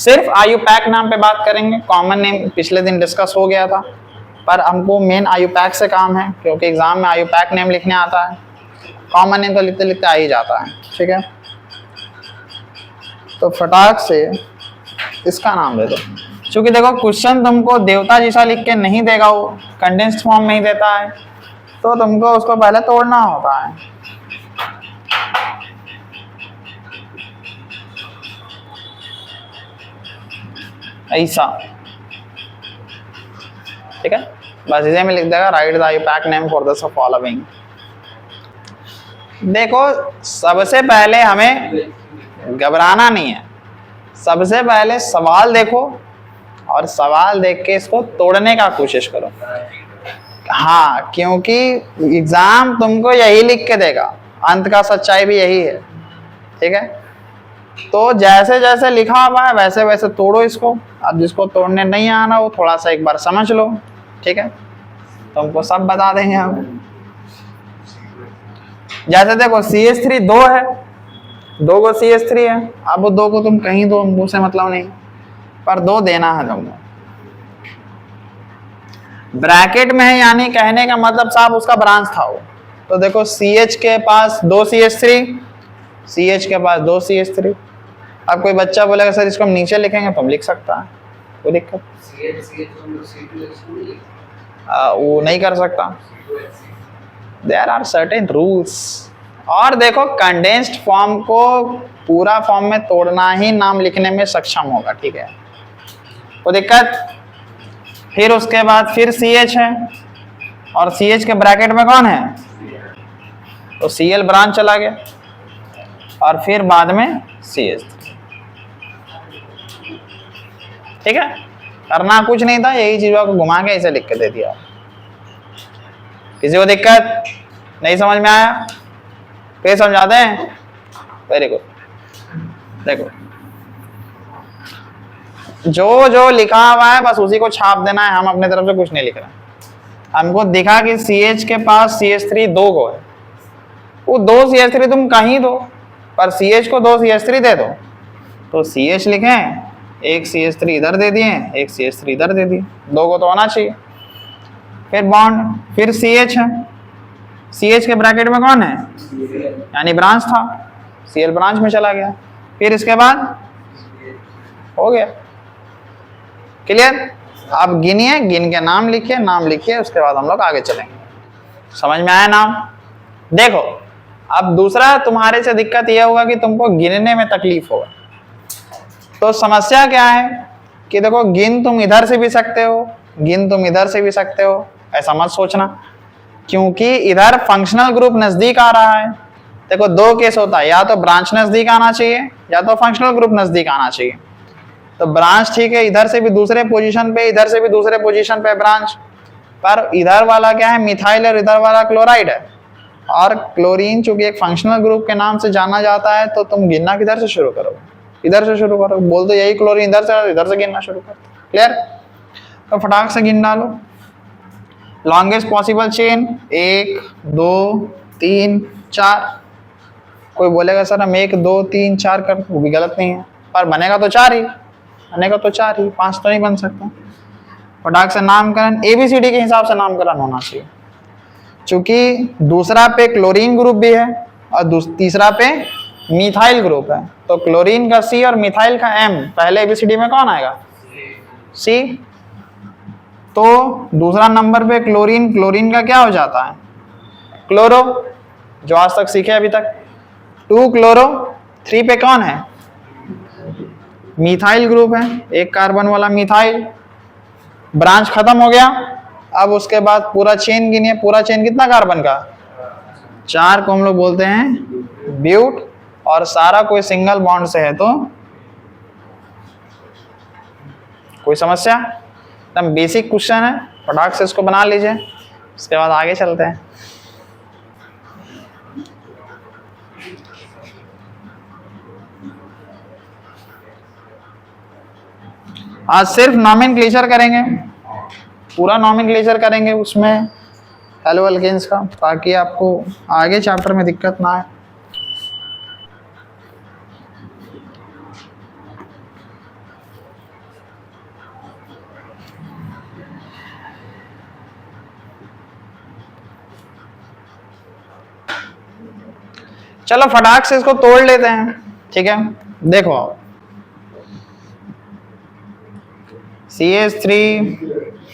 सिर्फ आयुपैक नाम पे बात करेंगे, कॉमन नेम पिछले दिन डिस्कस हो गया था, पर हमको मेन आयुपैक से काम है क्योंकि एग्जाम में आयुपैक नेम लिखने आता है, कॉमन नेम तो लिखते लिखते आ ही जाता है। ठीक है, तो फटाक से इसका नाम दे दो। क्योंकि देखो क्वेश्चन तुमको देवता जैसा लिख के नहीं देगा, वो कंडेंस्ड फॉर्म में ही देता है, तो तुमको उसको पहले तोड़ना होता है। ऐसा, ठीक है, बस इसे में लिख देगा right the IUPAC name for the following. देखो सबसे पहले हमें घबराना नहीं है, सबसे पहले सवाल देखो और सवाल देख के इसको तोड़ने का कोशिश करो। हाँ, क्योंकि एग्जाम तुमको यही लिख के देगा, अंत का सच्चाई भी यही है। ठीक है, तो जैसे जैसे लिखा हुआ है वैसे वैसे तोड़ो इसको। अब जिसको तोड़ने नहीं आना वो थोड़ा सा एक बार समझ लो। ठीक है, तुमको सब बता देंगे हम। जैसे देखो CH3 2 है, 2 को CH3 है, अब वो 2 को तुम कहीं दो, मुझसे मतलब नहीं, पर 2 देना है तुमको। ब्रैकेट में है यानी कहने का मतलब साहब उसका ब्रांच था वो। तो देखो CH के पास 2 CH3, CH के पास 2 CH3। अब कोई बच्चा बोलेगा सर इसको हम नीचे लिखेंगे, तो हम लिख सकता है, कोई दिक्कत वो नहीं कर सकता। There are certain rules. और देखो कंडेंस्ड फॉर्म को पूरा फॉर्म में तोड़ना ही नाम लिखने में सक्षम होगा। ठीक है, कोई दिक्कत। फिर उसके बाद फिर CH है और CH के ब्रैकेट में कौन है, तो Cl ब्रांच चला गया और फिर बाद में CH। ठीक है, करना कुछ नहीं था, यही चीजों को घुमा के इसे लिख के दे दिया। किसी को दिक्कत नहीं समझ में आया, फिर समझाते हैं। Very good. देखो जो जो लिखा हुआ है बस उसी को छाप देना है, हम अपने तरफ से कुछ नहीं लिख रहे। हमको दिखा कि CH के पास CH3 2 को है, वो 2 CH3 तुम कहीं दो, पर CH को 2 CH3 दे दो, तो CH लिखें, एक CH3 इधर दे दिए, एक CH3 इधर दे दिए, 2 को तो होना चाहिए। फिर बॉन्ड, फिर CH है, CH के ब्रैकेट में कौन है, यानी ब्रांच था, Cl ब्रांच में चला गया। फिर इसके बाद हो गया। क्लियर। आप गिनिए, गिन के नाम लिखिए, नाम लिखिए, उसके बाद हम लोग आगे चलेंगे। समझ में आया नाम। देखो अब दूसरा तुम्हारे से दिक्कत यह होगा कि तुमको गिनने में तकलीफ होगा। तो समस्या क्या है कि देखो गिन तुम इधर से भी सकते हो, गिन तुम इधर से भी सकते हो, ऐसा मत सोचना, क्योंकि इधर फंक्शनल ग्रुप नजदीक आ रहा है। देखो 2 केस होता है, या तो ब्रांच नजदीक आना चाहिए या तो फंक्शनल ग्रुप नजदीक आना चाहिए। तो ब्रांच ठीक है, इधर से भी दूसरे पोजीशन पे, इधर से भी दूसरे पोजीशन पे ब्रांच, पर इधर वाला क्या है, मिथाइल, और इधर वाला क्लोराइड है। और क्लोरीन चूंकि एक फंक्शनल ग्रुप के नाम से जाना जाता है, तो तुम गिनना किधर से शुरू करोगे, इधर से शुरू करो। बोल दो यही क्लोरीन इधर से गिनना शुरू करो। क्लियर। तो फटाक से गिन डालो। Longest possible chain 1 2 3 4। कोई बोलेगा सर हम 1 2 3 4 कर, वो भी गलत नहीं है, पर बनेगा तो 4 ही, बनेगा तो 4 ही, 5 तो नहीं बन सकता। फटाक से नामकरण ABCD के हिसाब से नामकरण होना चाहिए, क्योंकि दूसरा पे क्लोरीन ग्रुप भी है और तीसरा पे मिथाइल ग्रुप है। तो क्लोरीन का C और मिथाइल का M, पहले ABCD में कौन आएगा, C। तो दूसरा नंबर पे क्लोरीन, क्लोरीन का क्या हो जाता है, क्लोरो, जो आज तक सीखे अभी तक, 2 क्लोरो। 3 पे कौन है, मिथाइल ग्रुप है, एक कार्बन वाला मिथाइल। ब्रांच खत्म हो गया। अब उसके बाद पूरा चेन गिनिए, पूरा चेन कितना कार्बन का, 4 को हम लोग बोलते हैं ब्यूट, और सारा कोई सिंगल बॉन्ड से है तो कोई समस्या। एकदम बेसिक क्वेश्चन है, फटाक से इसको बना लीजिए, उसके बाद आगे चलते हैं। आज सिर्फ नॉमेनक्लेचर करेंगे, पूरा नॉमेनक्लेचर करेंगे उसमें हेलो अल्केन्स का, ताकि आपको आगे चैप्टर में दिक्कत ना आए। चलो फटाक से इसको तोड़ लेते हैं, ठीक है। देखो CH3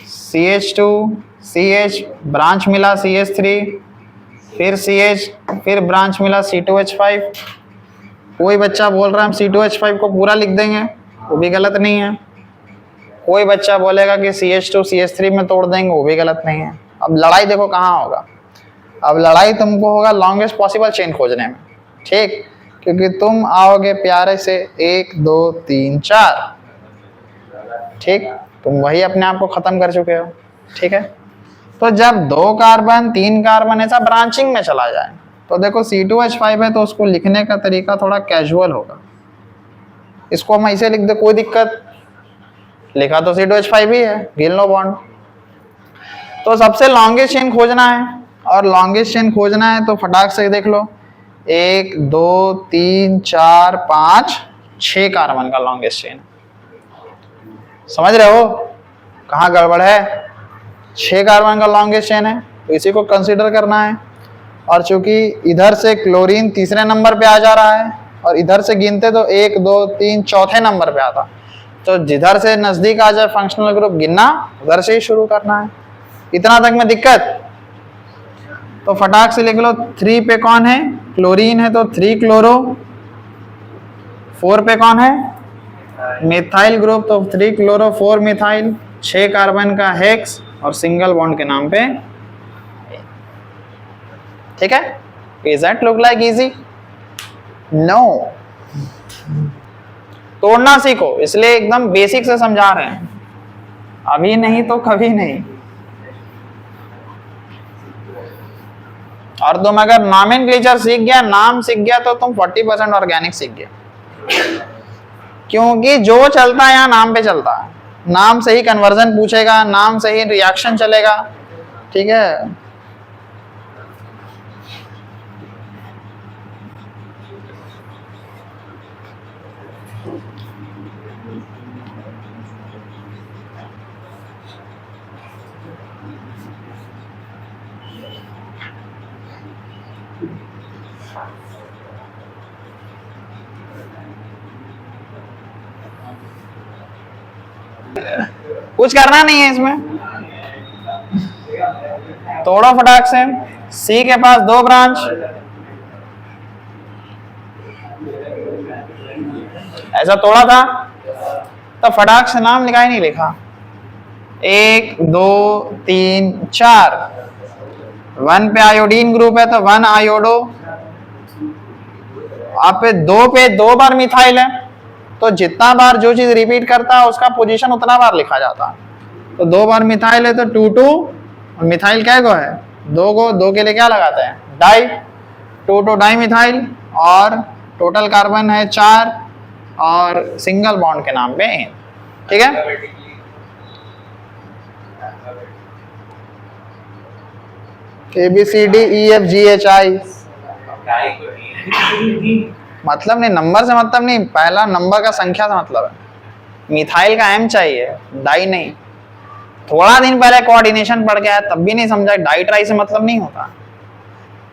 CH2 CH ब्रांच मिला CH3, फिर CH, फिर ब्रांच मिला C2H5। कोई बच्चा बोल रहा है हम C2H5 को पूरा लिख देंगे, वो भी गलत नहीं है। कोई बच्चा बोलेगा कि CH2 CH3 में तोड़ देंगे, वो भी गलत नहीं है। अब लड़ाई देखो कहाँ होगा। अब लड़ाई तुमको होगा लॉन्गेस्ट पॉसिबल चेन खोजने में, ठीक, क्योंकि तुम आओगे प्यारे से 1 2 3 4, ठीक, तुम वही अपने आप को खत्म कर चुके हो, ठीक है। तो जब 2 कार्बन 3 कार्बन ऐसा ब्रांचिंग में चला जाए, तो देखो C2H5 है तो उसको लिखने का तरीका थोड़ा कैजुअल होगा। इसको हम ऐसे लिख दे, कोई दिक्कत, लिखा तो C2H5 ही है, गिल नो बॉन्ड। तो सबसे लॉन्गेस्ट चेन खोजना है, और लॉन्गेस्ट चेन खोजना है तो फटाक से देख लो 1 2 3 4 5 6 कार्बन का लॉन्गेस्ट चेन। समझ रहे हो कहाँ गड़बड़ है? 6 कार्बन का लॉन्गेस्ट चेन है, तो इसी को कंसीडर करना है। और चूंकि इधर से क्लोरीन तीसरे नंबर पे आ जा रहा है, और इधर से गिनते तो 1 2 3 चौथे नंबर पे आता, तो जिधर से नजदीक आ जाए फंक्शनल ग्रुप गिनना, उधर से ही शुरू करना है। इतना तक में दिक्कत? तो फटाक से लिख लो 3 पे कौन है? क्लोरीन है, तो 3 क्लोरो। 4 पे कौन है? मिथाइल ग्रुप, तो 3 क्लोरो 4 मिथाइल। 6 कार्बन का हेक्स और सिंगल बॉन्ड के नाम पे, ठीक है। Is that look like easy? No. तोड़ना सीखो, इसलिए एकदम बेसिक से समझा रहे हैं, अभी नहीं तो कभी नहीं। और तुम अगर नॉमेनक्लेचर सीख गया, नाम सीख गया, तो तुम 40% ऑर्गेनिक सीख गया, क्योंकि जो चलता है यहाँ नाम पे चलता है। नाम से ही कन्वर्जन पूछेगा, नाम से ही रिएक्शन चलेगा, ठीक है। कुछ करना नहीं है इसमें, तोड़ो फटाक से। सी के पास 2 ब्रांच, ऐसा तोड़ा था, तो फटाक से नाम लिखा ही नहीं लिखा। 1 2 3 4, 1 पे आयोडीन ग्रुप है तो 1 आयोडो। आप पे 2 बार मिथाइल है, तो जितना बार जो चीज रिपीट करता है उसका पोजीशन उतना बार लिखा जाता है। तो 2 बार मिथाइल है तो 2 2, और मिथाइल क्या को है? 2 को, 2 के लिए क्या लगाते हैं? डाई, 2 2 डाई मिथाइल, और टोटल कार्बन है 4, और सिंगल बॉन्ड के नाम पे, ठीक है। ABCDEFGHI, मतलब नहीं, नंबर से मतलब नहीं, पहला नंबर का संख्या से मतलब है। मिथाइल का M चाहिए, डाई नहीं। थोड़ा दिन पहले कोऑर्डिनेशन पढ़ के आया, तब भी नहीं समझा। डाई ट्राई से मतलब नहीं होता,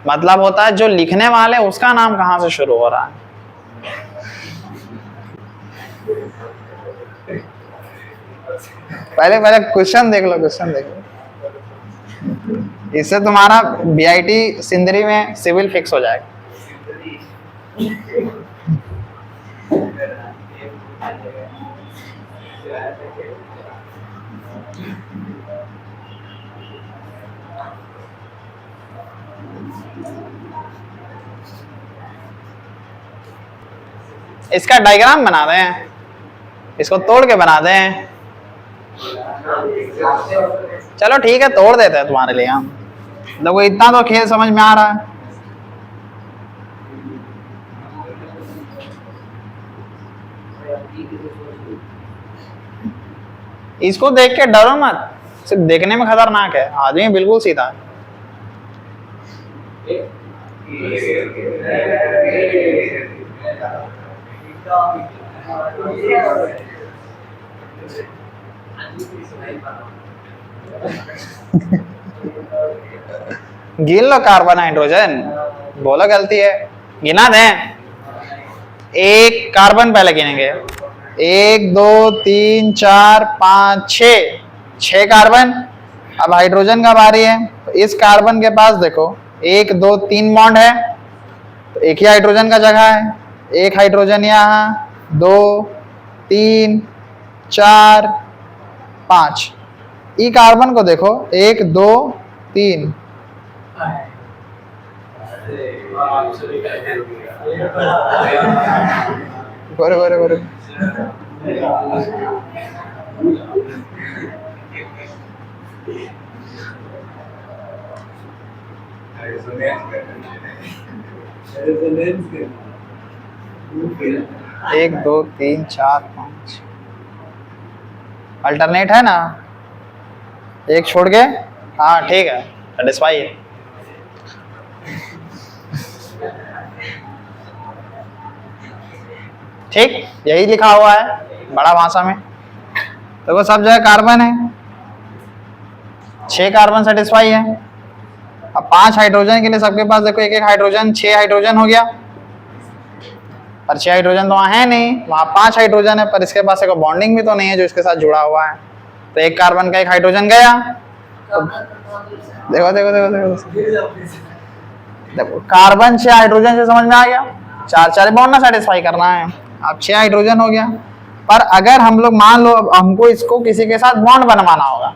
मतलब होता है जो लिखने वाले उसका नाम कहां से शुरू हो रहा है। पहले क्वेश्चन देख लो, क्वेश्चन देख लो, इससे तुम्हारा BIT सिंदरी में सिविल फिक्स हो जाएगा। इसका डायग्राम बना दें, इसको तोड़ के बना दें। चलो ठीक है, तोड़ देते हैं तुम्हारे लिए हम। देखो इतना तो खेल समझ में आ रहा है। इसको देख के डरो मत, सिर्फ देखने में खतरनाक है, आदमी बिल्कुल सीधा है। गिन लो कार्बन हाइड्रोजन, बोलो गलती है। गिना दें, एक कार्बन पहले गिनेंगे, 1 2 3 4 5 6, 6 कार्बन। अब हाइड्रोजन का बारी है, तो इस कार्बन के पास देखो 1 2 3 बॉन्ड है, तो एक ही हाइड्रोजन का जगह है, एक हाइड्रोजन यहाँ, 2 3 4 5। ई कार्बन को देखो 1 2 3, गोरे गोरे गोरे। एक दो तीन चार पाँच, अल्टरनेट है ना, एक छोड़ के, हाँ ठीक है, सेटिस्फाई है। ठीक, यही लिखा हुआ है बड़ा भाषा में। देखो सब जगह कार्बन है, 6 कार्बन सेटिस्फाई है। अब 5 हाइड्रोजन के लिए सबके पास देखो एक एक हाइड्रोजन, 6 हाइड्रोजन हो गया। पर 6 हाइड्रोजन तो वहाँ है नहीं, वहाँ 5 हाइड्रोजन है, पर इसके पास एक बॉन्डिंग भी तो नहीं है जो इसके साथ जुड़ा हुआ है, तो एक कार्बन का एक हाइड्रोजन गया। तो देखो देखो देखो देखो देखो कार्बन 6 हाइड्रोजन से समझ में आ गया, 4 बॉन्ड ना सेटिस्फाई करना है। अब 6 हाइड्रोजन हो गया, पर अगर हम लोग मान लो अब हमको इसको किसी के साथ बॉन्ड बनवाना होगा,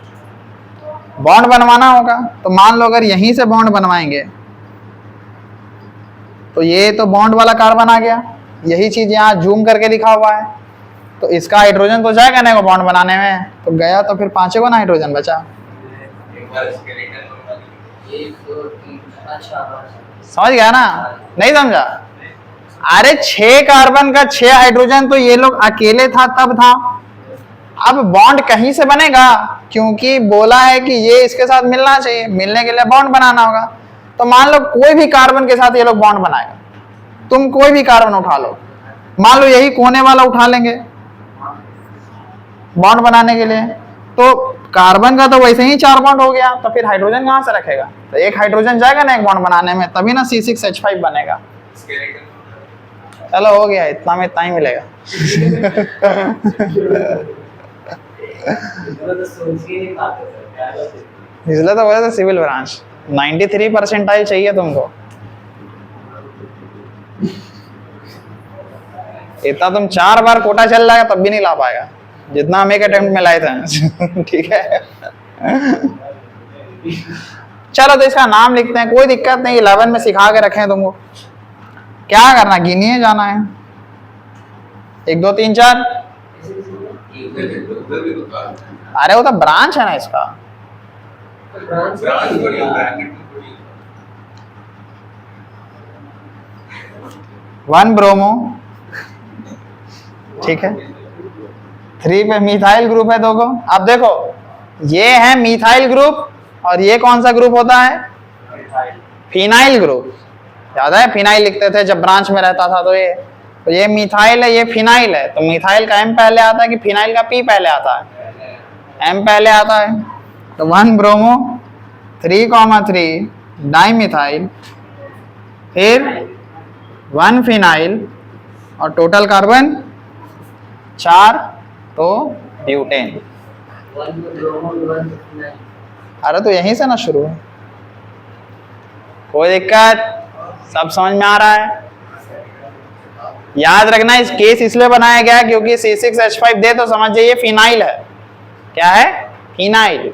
बॉन्ड बनवाना होगा, तो मान लो अगर यहीं से बॉन्ड बनवाएंगे तो ये तो बॉन्ड वाला कार्बन आ गया, यही चीज यहाँ जूम करके लिखा हुआ है, तो इसका हाइड्रोजन तो जाएगा ना बॉन्ड बनाने में, तो गया, तो फिर 5 को ना हाइड्रोजन बचा। समझ गया ना, नहीं समझा? अरे 6 कार्बन का 6 हाइड्रोजन तो ये लोग अकेले था तब था, अब बॉन्ड कहीं से बनेगा, क्योंकि बोला है कि ये इसके साथ मिलना चाहिए, मिलने के लिए बॉन्ड बनाना होगा। तो मान लो कोई भी कार्बन के साथ ये लोग बॉन्ड बनाएगा, तुम कोई भी कार्बन उठा लो, मान लो यही कोने वाला उठा लेंगे बॉन्ड बनाने के लिए, तो कार्बन का तो वैसे ही 4 बॉन्ड हो गया, तो फिर हाइड्रोजन कहां से रखेगा? तो एक हाइड्रोजन जाएगा ना एक बॉन्ड बनाने में, तभी ना C6H5 बनेगा। चलो हो गया, इतना में इतना ही मिलेगा। इसलिए तो बोले थे सिविल ब्रांच 93% चाहिए तुमको, इतना तुम 4 बार कोटा चल जाएगा तब भी नहीं ला पाएगा जितना हम एक अटेम्प्ट में लाए थे। ठीक है, चलो तो इसका नाम लिखते हैं, कोई दिक्कत नहीं, 11 में सिखा के रखें तुमको। क्या करना, गिनिए जाना है, 1 2 3 4। अरे वो तो ब्रांच है ना इसका, 1 ब्रोमो, ठीक है, 3 पे मिथाइल ग्रुप है 2 को। अब देखो ये है मिथाइल ग्रुप, और ये कौन सा ग्रुप होता है? Phenyl group. याद है फिनाइल लिखते थे जब ब्रांच में रहता था, तो ये मिथाइल है, ये फिनाइल है, तो मिथाइल का M पहले आता है कि फिनाइल का P पहले आता है? M पहले आता है। तो 1 ब्रोमो 3,3 डाइमिथाइल, फिर 1 फिनाइल, और टोटल कार्बन 4, तो ब्यूटेन। अरे तो यहीं से ना शुरू है, कोई दिक्कत, सब समझ में आ रहा है? याद रखना इस केस इसलिए बनाया गया क्योंकि C6H5 दे तो समझ जाइए फिनाइल है। क्या है? फिनाइल।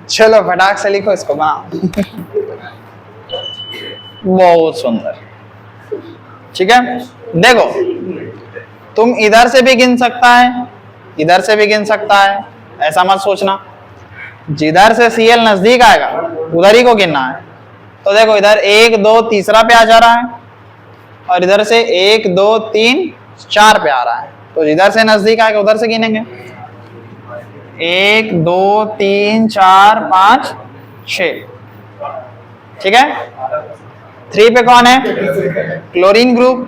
चलो फटाक से लिखो इसको, बनाओ। बहुत सुंदर, ठीक है। देखो तुम इधर से भी गिन सकता है, इधर से भी गिन सकता है, ऐसा मत सोचना जिधर से Cl नजदीक आएगा उधर ही को गिनना है। तो देखो इधर 1 2 तीसरा पे आ जा रहा है, और इधर से 1 2 3 4 पे आ रहा है, तो इधर से नजदीक आएगा उधर से गिनेंगे। 1 2 3 4 5 6, ठीक है। 3 पे कौन है? Chlorine group,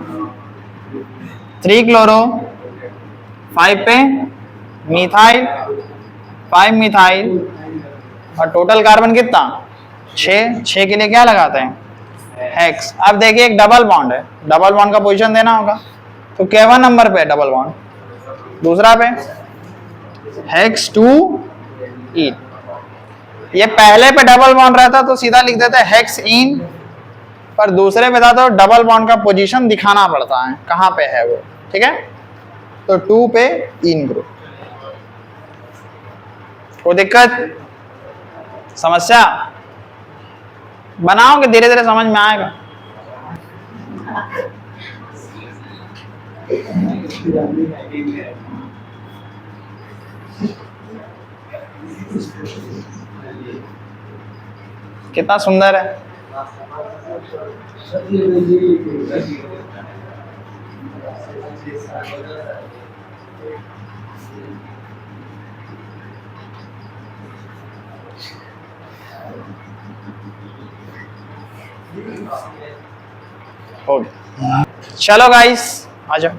3 chloro. 5 पे मिथाइल, 5 मिथाइल, और टोटल कार्बन कितना? 6। 6 के लिए क्या लगाते हैं? हेक्स। अब देखिए एक डबल बॉन्ड है, डबल बॉन्ड का पोजीशन देना होगा, तो केवन नंबर पे है डबल बॉन्ड? दूसरा पे, हेक्स 2 इन। ये पहले पे डबल बॉन्ड रहता तो सीधा लिख देते हेक्स इन, पर दूसरे पे था तो डबल बॉन्ड का पोजीशन दिखाना पड़ता है कहां पे है वो, ठीक है। तो 2 पे इन ग्रुप। कोई दिक्कत, समस्या? बनाओगे धीरे धीरे समझ में आएगा। कितना सुंदर है। हो गया। चलो गाइस आ जाओ,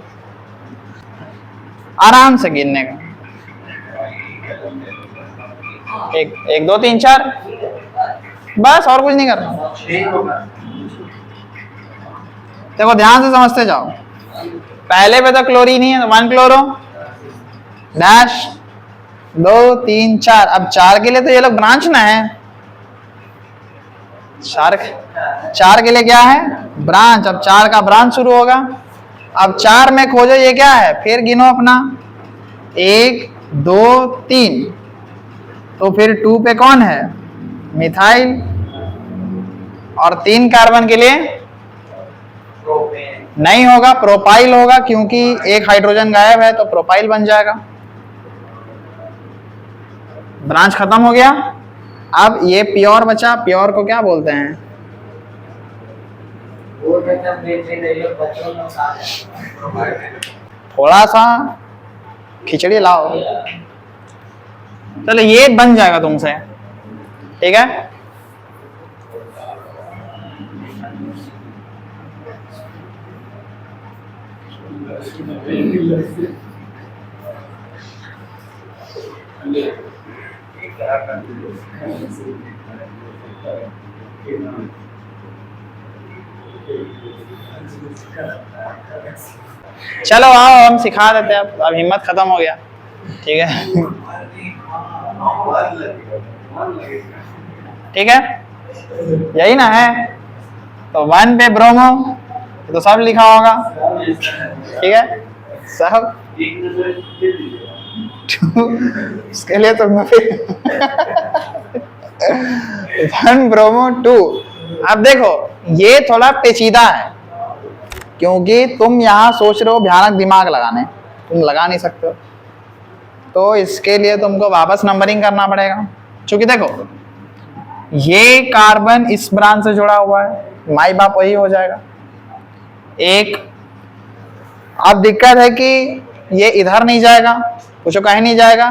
आराम से गिनने का। 1 1 2 3 4, बस और कुछ नहीं करना। देखो ध्यान से समझते जाओ। पहले पे तो क्लोरीन ही है, 1 क्लोरो डैश 2 3 4। अब 4 के लिए तो ये लोग ब्रांच ना है, 4 के लिए क्या है? ब्रांच। अब 4 का ब्रांच शुरू होगा। अब 4 में खोजो ये क्या है, फिर गिनो अपना 1 2 3। तो फिर 2 पे कौन है? मिथाइल। और 3 कार्बन के लिए नहीं होगा, प्रोपाइल होगा, क्योंकि एक हाइड्रोजन गायब है तो प्रोपाइल बन जाएगा। ब्रांच खत्म हो गया। अब ये प्योर बचा, प्योर को क्या बोलते हैं? थोड़ा सा खिचड़ी लाओ, चलो ये बन जाएगा तुमसे, ठीक है। चलो आओ हम सिखा देते हैं। अब हिम्मत खत्म हो गया, ठीक है। ठीक है, यही ना है। तो 1 पे ब्रोमो, तो सब लिखा होगा, ठीक है सब। उसके लिए तो मैं फिर 1 ब्रोमो 2। अब देखो ये थोड़ा पेचीदा है, क्योंकि तुम यहाँ सोच रहे हो भयानक दिमाग लगाने, तुम लगा नहीं सकते हो। तो इसके लिए तुमको वापस नंबरिंग करना पड़ेगा। क्योंकि देखो ये कार्बन इस ब्रांच से जुड़ा हुआ है, माई बाप वही हो जाएगा एक। अब दिक्कत है कि ये इधर नहीं जाएगा, पूछो कहीं नहीं जाएगा,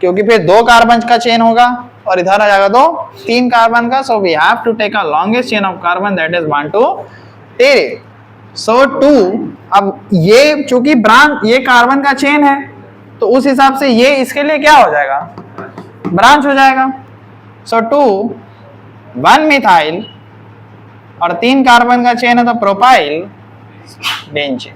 क्योंकि फिर 2 कार्बन का चेन होगा और इधर आ जाएगा तो 3 कार्बन का। So we have to take a longest chain of carbon, that is 1 2 3। So 2। अब ये चूंकि ब्रांच, ये कार्बन का चेन है, तो उस हिसाब से ये इसके लिए क्या हो जाएगा? ब्रांच हो जाएगा। सो 2 1 मिथाइल और 3 कार्बन का चेन है तो प्रोपाइल बेंजीन।